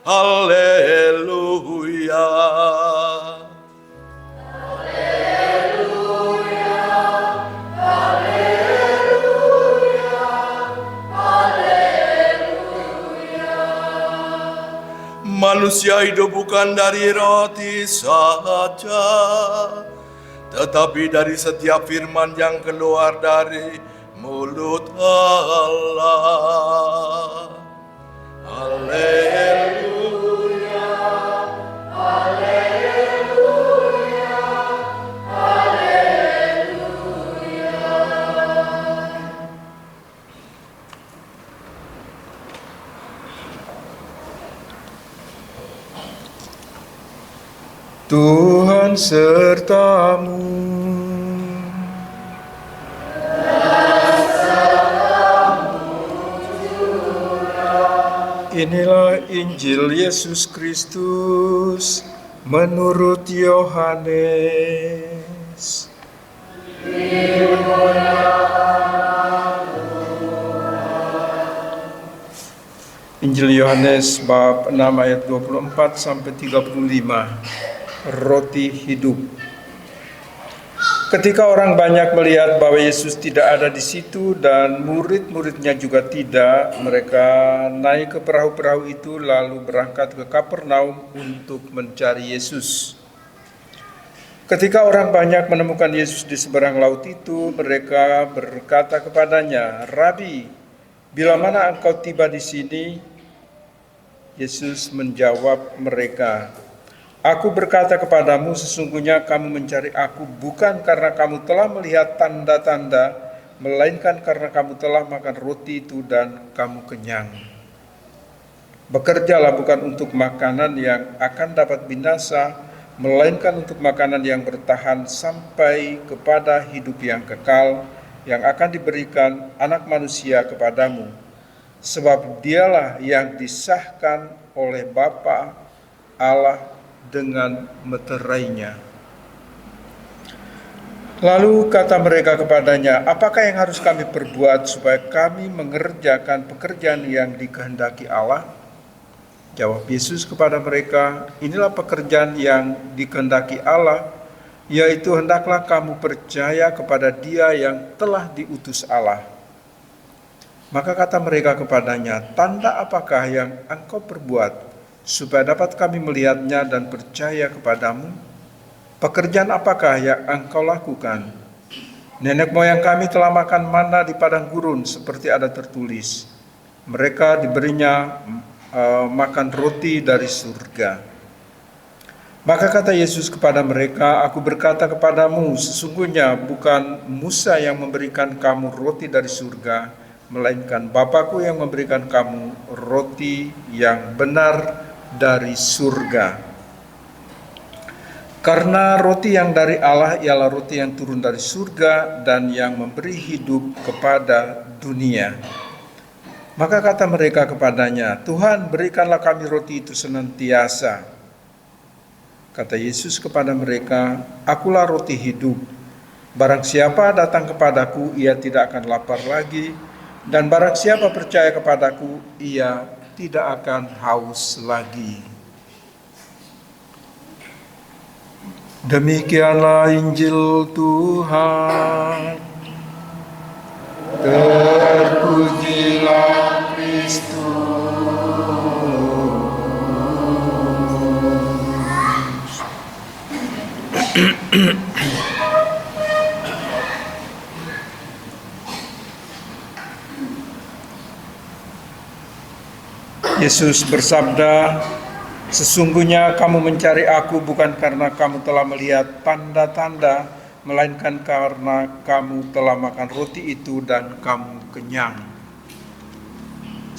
Haleluya. Manusia hidup bukan dari roti saja, tetapi dari setiap firman yang keluar dari mulut Allah. Haleluya, haleluya, haleluya. Tuhan sertamu. Inilah Injil Yesus Kristus menurut Yohanes. Injil Yohanes bab 6 ayat 24 sampai 35. Roti hidup. Ketika orang banyak melihat bahwa Yesus tidak ada di situ dan murid-muridnya juga tidak, mereka naik ke perahu-perahu itu lalu berangkat ke Kapernaum untuk mencari Yesus. Ketika orang banyak menemukan Yesus di seberang laut itu, mereka berkata kepadanya, "Rabi, bila mana engkau tiba di sini?" Yesus menjawab mereka, "Aku berkata kepadamu, sesungguhnya kamu mencari aku bukan karena kamu telah melihat tanda-tanda, melainkan karena kamu telah makan roti itu dan kamu kenyang. Bekerjalah bukan untuk makanan yang akan dapat binasa, melainkan untuk makanan yang bertahan sampai kepada hidup yang kekal, yang akan diberikan Anak Manusia kepadamu. Sebab dialah yang disahkan oleh Bapa Allah dengan meterainya." Lalu kata mereka kepadanya, "Apakah yang harus kami perbuat supaya kami mengerjakan pekerjaan yang dikehendaki Allah?" Jawab Yesus kepada mereka, "Inilah pekerjaan yang dikehendaki Allah, yaitu hendaklah kamu percaya kepada Dia yang telah diutus Allah." Maka kata mereka kepadanya, "Tanda apakah yang engkau perbuat, supaya dapat kami melihatnya dan percaya kepadamu? Pekerjaan apakah yang engkau lakukan? Nenek moyang kami telah makan manna di padang gurun, seperti ada tertulis, mereka diberinya makan roti dari surga." Maka kata Yesus kepada mereka, "Aku berkata kepadamu, sesungguhnya bukan Musa yang memberikan kamu roti dari surga, melainkan Bapa-Ku yang memberikan kamu roti yang benar dari surga. Karena roti yang dari Allah ialah roti yang turun dari surga dan yang memberi hidup kepada dunia." Maka kata mereka kepadanya, "Tuhan, berikanlah kami roti itu senantiasa." Kata Yesus kepada mereka, "Akulah roti hidup. Barang siapa datang kepadaku, ia tidak akan lapar lagi, dan barang siapa percaya kepadaku, ia tidak akan haus lagi." Demikianlah Injil Tuhan. Terpujilah Kristus. Yesus bersabda, "Sesungguhnya kamu mencari aku bukan karena kamu telah melihat tanda-tanda, melainkan karena kamu telah makan roti itu dan kamu kenyang."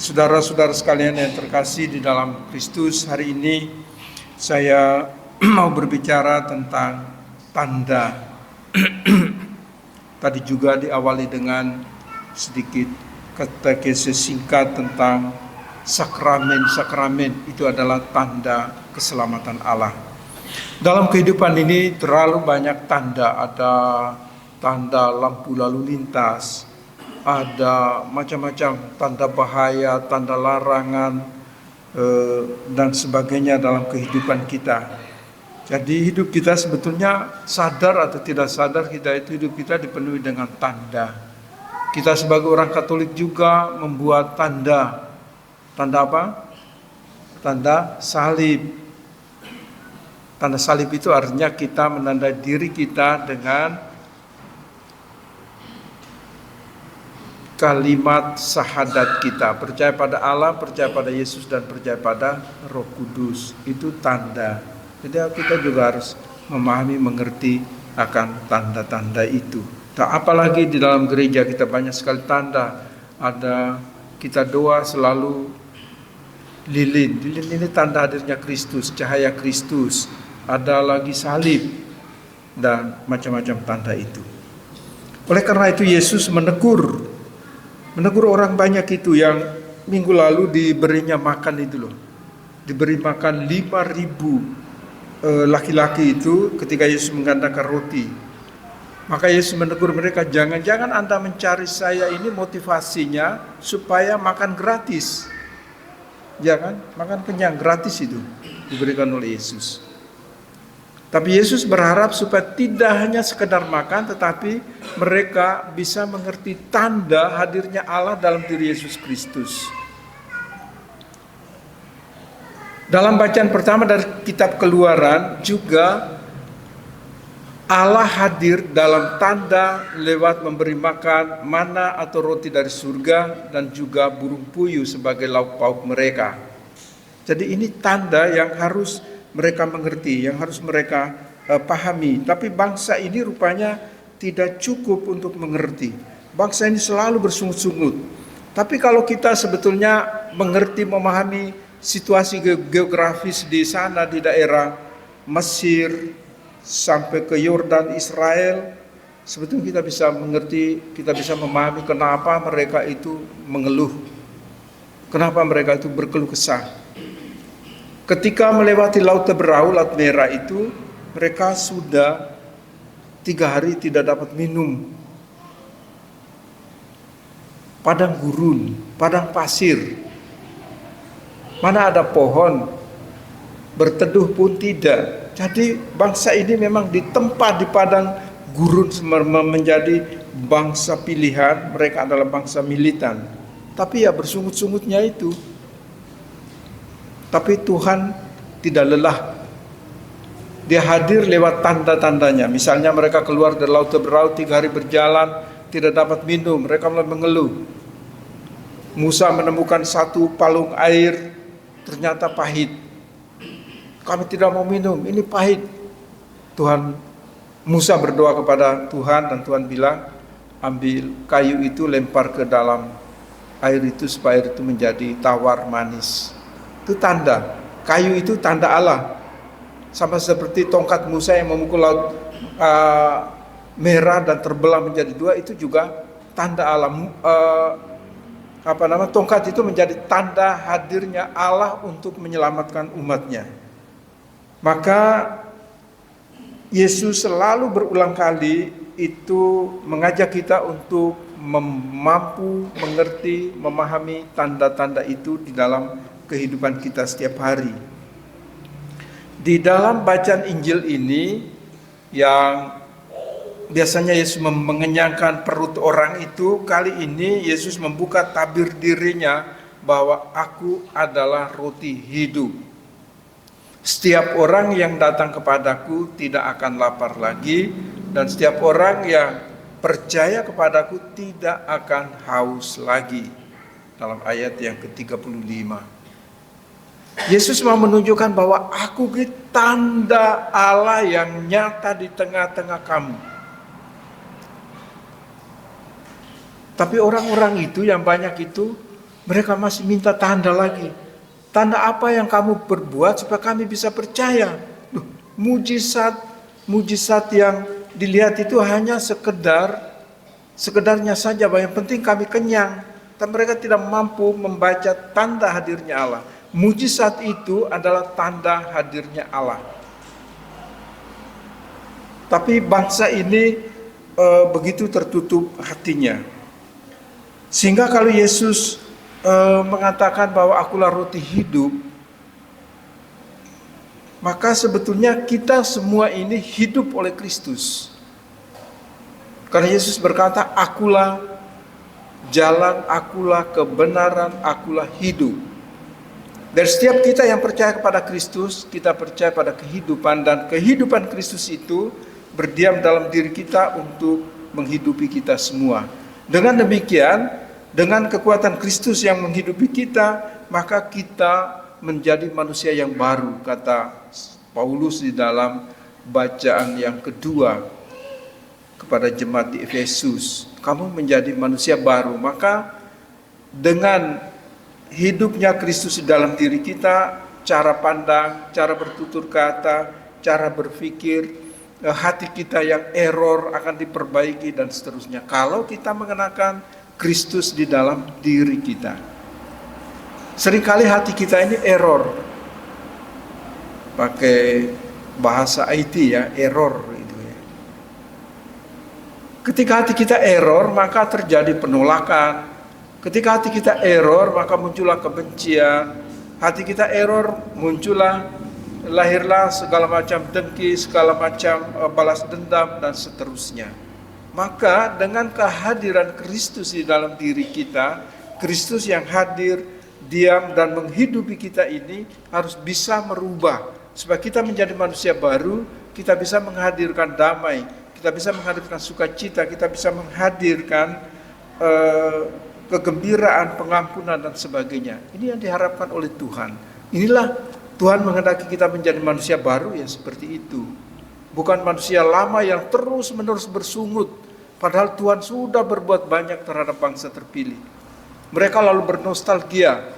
Saudara-saudara sekalian yang terkasih di dalam Kristus, hari ini saya mau berbicara tentang tanda. Tadi juga diawali dengan sedikit katekese singkat tentang sakramen-sakramen. Itu adalah tanda keselamatan Allah. Dalam kehidupan ini terlalu banyak tanda. Ada tanda lampu lalu lintas, ada macam-macam tanda bahaya, tanda larangan, dan sebagainya dalam kehidupan kita. Jadi hidup kita sebetulnya sadar atau tidak sadar, hidup kita dipenuhi dengan tanda. Kita sebagai orang Katolik juga membuat tanda. Tanda apa? Tanda salib. Tanda salib itu artinya kita menandai diri kita dengan kalimat syahadat kita. Percaya pada Allah, percaya pada Yesus, dan percaya pada Roh Kudus. Itu tanda. Jadi kita juga harus memahami, mengerti akan tanda-tanda itu. Nah, apalagi di dalam gereja kita banyak sekali tanda. Ada kita doa selalu lilin. Lilin ini tanda hadirnya Kristus, cahaya Kristus. Ada lagi salib dan macam-macam tanda itu. Oleh karena itu Yesus menegur orang banyak itu yang minggu lalu diberinya makan itu loh. Diberi makan 5.000 laki-laki itu ketika Yesus menggandakan roti. Maka Yesus menegur mereka, jangan-jangan Anda mencari saya ini motivasinya supaya makan gratis. Jangan, makan kenyang gratis itu diberikan oleh Yesus. Tapi Yesus berharap supaya tidak hanya sekedar makan, tetapi mereka bisa mengerti tanda hadirnya Allah dalam diri Yesus Kristus. Dalam bacaan pertama dari kitab Keluaran juga Allah hadir dalam tanda lewat memberi makan mana atau roti dari surga dan juga burung puyuh sebagai lauk pauk mereka. Jadi ini tanda yang harus mereka mengerti, yang harus mereka pahami. Tapi bangsa ini rupanya tidak cukup untuk mengerti. Bangsa ini selalu bersungut-sungut. Tapi kalau kita sebetulnya mengerti, memahami situasi geografis di sana, di daerah Mesir sampai ke Yordan, Israel, sebetulnya kita bisa mengerti, kita bisa memahami kenapa mereka itu mengeluh, kenapa mereka itu berkeluh kesah. Ketika melewati Laut Teberau, Laut Merah itu, mereka sudah 3 hari tidak dapat minum. Padang gurun, padang pasir. Mana ada pohon, berteduh pun tidak. Jadi bangsa ini memang ditempa di padang gurun menjadi bangsa pilihan. Mereka adalah bangsa militan. Tapi ya bersungut-sungutnya itu. Tapi Tuhan tidak lelah. Dia hadir lewat tanda-tandanya. Misalnya mereka keluar dari Laut Teberau 3 hari berjalan, tidak dapat minum. Mereka mulai mengeluh. Musa menemukan 1 palung air, ternyata pahit. Kami tidak mau minum, ini pahit. Musa berdoa kepada Tuhan dan Tuhan bilang, ambil kayu itu, lempar ke dalam air itu supaya air itu menjadi tawar manis. Itu tanda. Kayu itu tanda Allah. Sama seperti tongkat Musa yang memukul Laut Merah dan terbelah menjadi 2, itu juga tanda Allah. Tongkat itu menjadi tanda hadirnya Allah untuk menyelamatkan umatnya. Maka Yesus selalu berulang kali itu mengajak kita untuk mampu mengerti, memahami tanda-tanda itu di dalam kehidupan kita setiap hari. Di dalam bacaan Injil ini yang biasanya Yesus mengenyangkan perut orang itu, kali ini Yesus membuka tabir dirinya bahwa aku adalah roti hidup. Setiap orang yang datang kepadaku tidak akan lapar lagi, dan setiap orang yang percaya kepadaku tidak akan haus lagi. Dalam ayat yang ke-35. Yesus mau menunjukkan bahwa aku tanda Allah yang nyata di tengah-tengah kamu. Tapi orang-orang itu yang banyak itu, mereka masih minta tanda lagi. Tanda apa yang kamu perbuat supaya kami bisa percaya? Mujizat yang dilihat itu hanya sekedarnya saja, bahwa yang penting kami kenyang. Dan mereka tidak mampu membaca tanda hadirnya Allah. Mujizat itu adalah tanda hadirnya Allah. Tapi bangsa ini begitu tertutup hatinya. Sehingga kalau Yesus mengatakan bahwa akulah roti hidup, maka sebetulnya kita semua ini hidup oleh Kristus. Karena Yesus berkata, akulah jalan, akulah kebenaran, akulah hidup. Dan setiap kita yang percaya kepada Kristus, kita percaya pada kehidupan, dan kehidupan Kristus itu berdiam dalam diri kita untuk menghidupi kita semua. Dengan demikian, dengan kekuatan Kristus yang menghidupi kita, maka kita menjadi manusia yang baru, kata Paulus di dalam bacaan yang kedua kepada jemaat di Efesus. Kamu menjadi manusia baru, maka dengan hidupnya Kristus di dalam diri kita, cara pandang, cara bertutur kata, cara berpikir, hati kita yang error akan diperbaiki dan seterusnya. Kalau kita mengenakan Kristus di dalam diri kita. Seringkali hati kita ini error. Pakai bahasa IT ya, error itu ya. Ketika hati kita error, maka terjadi penolakan. Ketika hati kita error, maka muncullah kebencian. Hati kita error, lahirlah segala macam dengki, segala macam balas dendam dan seterusnya. Maka dengan kehadiran Kristus di dalam diri kita, Kristus yang hadir, diam dan menghidupi kita ini harus bisa merubah. Supaya kita menjadi manusia baru, kita bisa menghadirkan damai, kita bisa menghadirkan sukacita, kita bisa menghadirkan kegembiraan, pengampunan dan sebagainya. Ini yang diharapkan oleh Tuhan. Inilah Tuhan menghendaki kita menjadi manusia baru yang seperti itu. Bukan manusia lama yang terus-menerus bersungut, padahal Tuhan sudah berbuat banyak terhadap bangsa terpilih. Mereka lalu bernostalgia.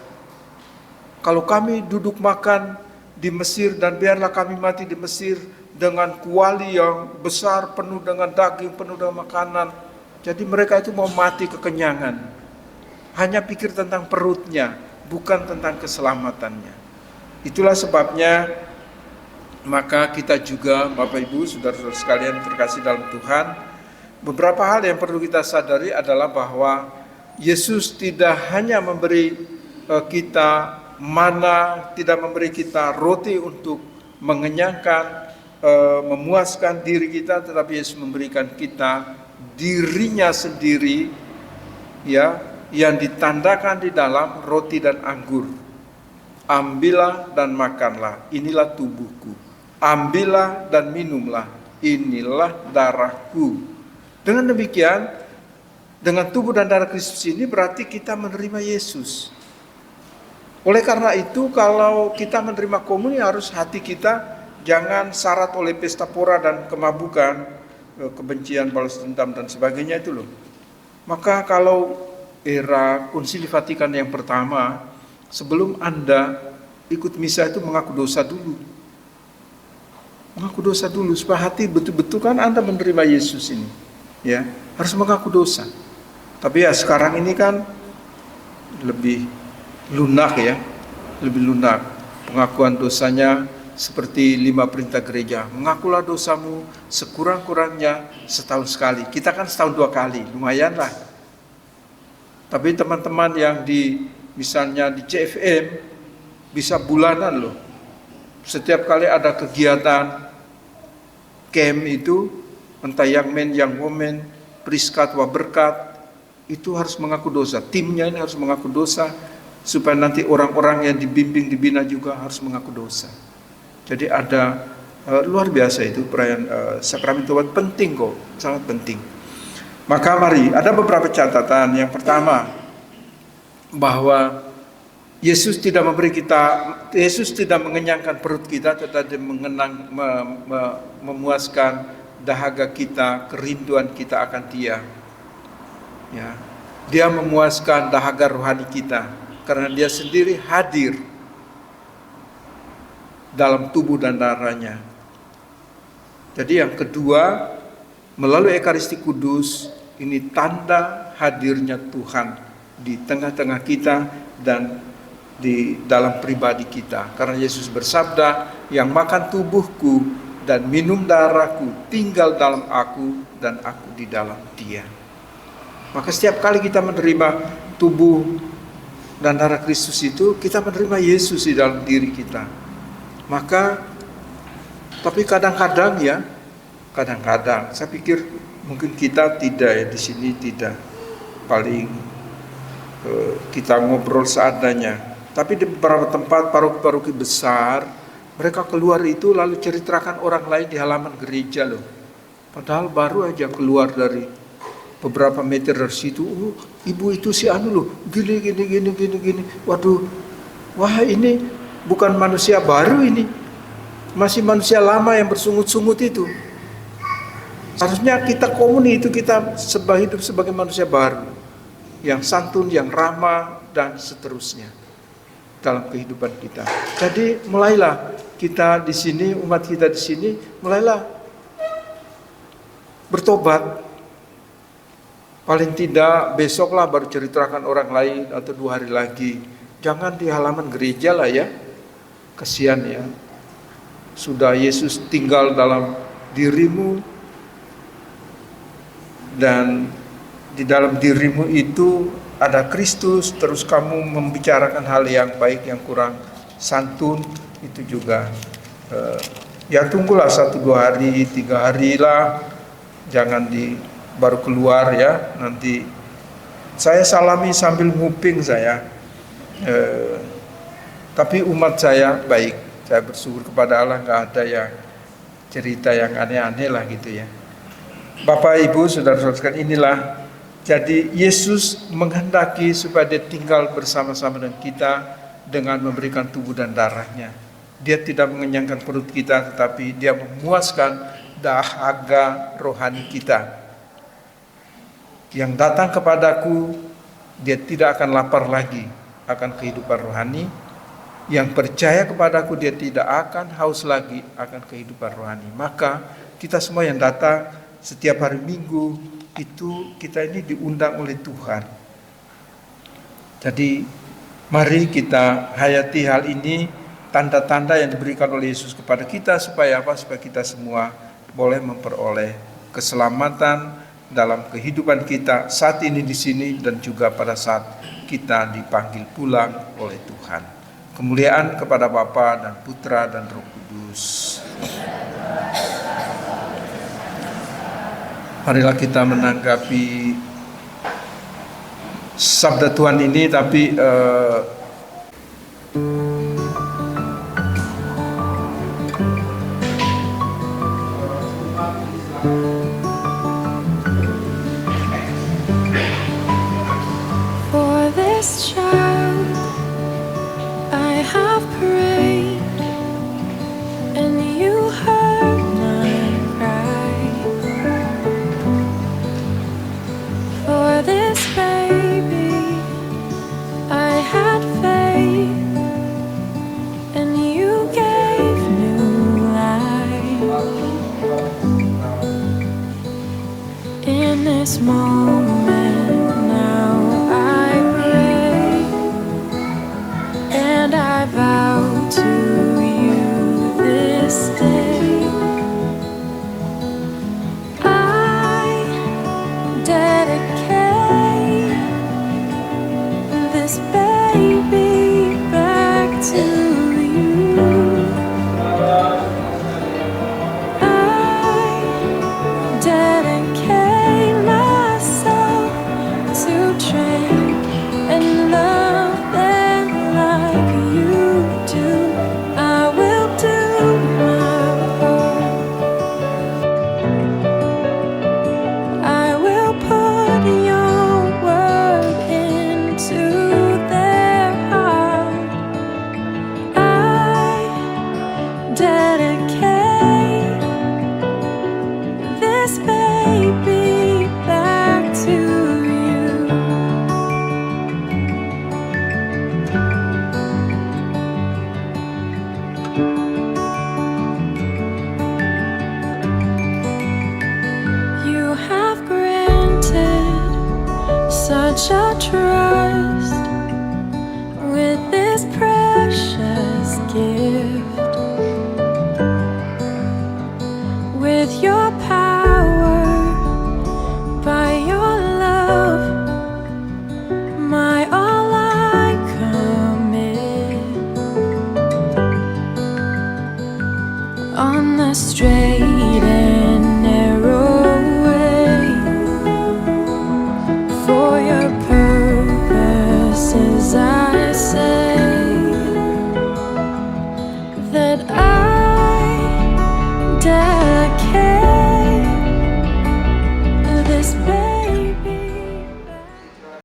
Kalau kami duduk makan di Mesir dan biarlah kami mati di Mesir dengan kuali yang besar, penuh dengan daging, penuh dengan makanan. Jadi mereka itu mau mati kekenyangan. Hanya pikir tentang perutnya, bukan tentang keselamatannya. Itulah sebabnya maka kita juga, Bapak Ibu, saudara-saudara sekalian terkasih dalam Tuhan, beberapa hal yang perlu kita sadari adalah bahwa Yesus tidak hanya memberi kita mana, tidak memberi kita roti untuk mengenyangkan, memuaskan diri kita, tetapi Yesus memberikan kita dirinya sendiri, ya, yang ditandakan di dalam roti dan anggur. Ambillah dan makanlah, inilah tubuhku. Ambillah dan minumlah, inilah darahku. Dengan demikian, dengan tubuh dan darah Kristus ini berarti kita menerima Yesus. Oleh karena itu, kalau kita menerima komuni, harus hati kita jangan syarat oleh pesta pora dan kemabukan, kebencian, balas dendam dan sebagainya itu loh. Maka kalau era Konsili Vatikan yang pertama, sebelum Anda ikut misa itu mengaku dosa dulu. Mengaku dosa dulu supaya hati betul-betul kan Anda menerima Yesus ini. Ya, harus mengaku dosa. Tapi ya sekarang ini kan lebih lunak ya, lebih lunak. Pengakuan dosanya seperti 5 perintah gereja. Mengakulah dosamu sekurang-kurangnya setahun sekali. Kita kan setahun 2 kali, lumayan lah. Tapi teman-teman yang misalnya di CFM bisa bulanan loh. Setiap kali ada kegiatan camp itu, entah yang men, yang women, priskat, waberkat, itu harus mengaku dosa. Timnya ini harus mengaku dosa, supaya nanti orang-orang yang dibimbing, dibina juga harus mengaku dosa. Jadi ada luar biasa itu perayaan sakramen tobat, penting kok, sangat penting. Maka mari, ada beberapa catatan. Yang pertama, bahwa Yesus tidak mengenyangkan perut kita, tetapi memuaskan dahaga kita, kerinduan kita akan Dia. Ya, Dia memuaskan dahaga rohani kita, karena Dia sendiri hadir dalam tubuh dan darahnya. Jadi yang kedua, melalui Ekaristi Kudus, ini tanda hadirnya Tuhan di tengah-tengah kita dan di dalam pribadi kita. Karena Yesus bersabda, yang makan tubuhku dan minum darahku tinggal dalam aku dan aku di dalam Dia. Maka setiap kali kita menerima tubuh dan darah Kristus itu, kita menerima Yesus di dalam diri kita. Maka, tapi kadang-kadang saya pikir mungkin kita tidak ya, di sini tidak, paling kita ngobrol seadanya. Tapi di beberapa tempat paroki-paroki besar, mereka keluar itu lalu ceritakan orang lain di halaman gereja loh. Padahal baru aja keluar dari beberapa meter dari situ, ibu itu si anu loh, gini. Waduh, wah ini bukan manusia baru ini, masih manusia lama yang bersungut-sungut itu. Harusnya kita komuni itu, kita hidup sebagai manusia baru, yang santun, yang ramah, dan seterusnya dalam kehidupan kita. Jadi mulailah kita di sini, umat kita di sini, mulailah bertobat. Paling tidak besoklah baru ceritakan orang lain, atau 2 hari lagi. Jangan di halaman gereja lah ya. Kasihan ya. Sudah Yesus tinggal dalam dirimu, dan di dalam dirimu itu ada Kristus, terus kamu membicarakan hal yang baik, yang kurang santun, itu juga ya tunggulah 1-2 hari, 3 hari lah. Jangan baru keluar ya, nanti saya salami sambil nguping saya. Tapi umat saya baik, saya bersyukur kepada Allah, nggak ada yang cerita yang aneh-aneh lah gitu ya. Bapak Ibu saudara-saudara, inilah jadi Yesus menghendaki supaya dia tinggal bersama-sama dengan kita dengan memberikan tubuh dan darahnya. Dia tidak mengenyangkan perut kita, tetapi dia memuaskan dahaga rohani kita. Yang datang kepadaku, dia tidak akan lapar lagi akan kehidupan rohani. Yang percaya kepadaku, dia tidak akan haus lagi akan kehidupan rohani. Maka kita semua yang datang setiap hari Minggu itu, kita ini diundang oleh Tuhan. Jadi mari kita hayati hal ini, tanda-tanda yang diberikan oleh Yesus kepada kita, supaya apa? Supaya kita semua boleh memperoleh keselamatan dalam kehidupan kita saat ini di sini, dan juga pada saat kita dipanggil pulang oleh Tuhan. Kemuliaan kepada Bapa dan Putra dan Roh Kudus. Marilah kita menanggapi sabda Tuhan ini, tapi such a